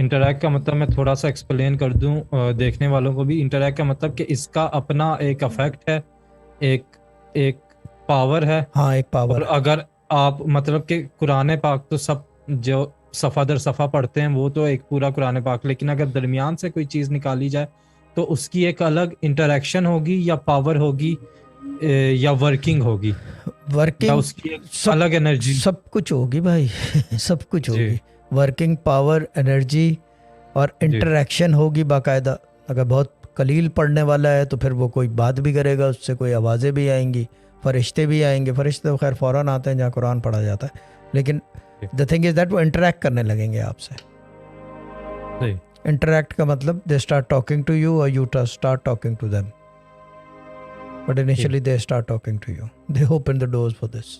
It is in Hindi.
इंटरैक्ट का मतलब मैं थोड़ा सा एक्सप्लेन कर दूं देखने वालों को भी। इंटरैक्ट का मतलब कि इसका अपना एक अफेक्ट है, एक एक पावर है। हाँ, एक और पावर है। अगर आप मतलब कि कुरान पाक तो सब जो सफ़ा दर सफ़ा पढ़ते हैं वो तो एक पूरा कुरान पाक, लेकिन अगर दरमियान से कोई चीज़ निकाली जाए तो उसकी एक अलग इंटरेक्शन होगी या पावर होगी, या वर्किंग होगी, या वर्किंग उसकी एक सब अलग एनर्जी। सब कुछ होगी भाई। सब कुछ जी होगी। वर्किंग पावर, एनर्जी और जी इंटरेक्शन होगी बाकायदा। अगर बहुत कलील पढ़ने वाला है तो फिर वो कोई बात भी करेगा, उससे कोई आवाज़ें भी आएंगी, फरिश्ते भी आएंगे। फरिश्ते तो खैर फ़ौरन आते हैं जहाँ कुरान पढ़ा जाता है, लेकिन जी, द थिंग इज़ दैट वो इंटरेक्ट करने लगेंगे आपसे। सही। इंटरेक्ट का मतलब they start talking to you और you start talking to them, but जी initially they start talking to you, they open the doors for this.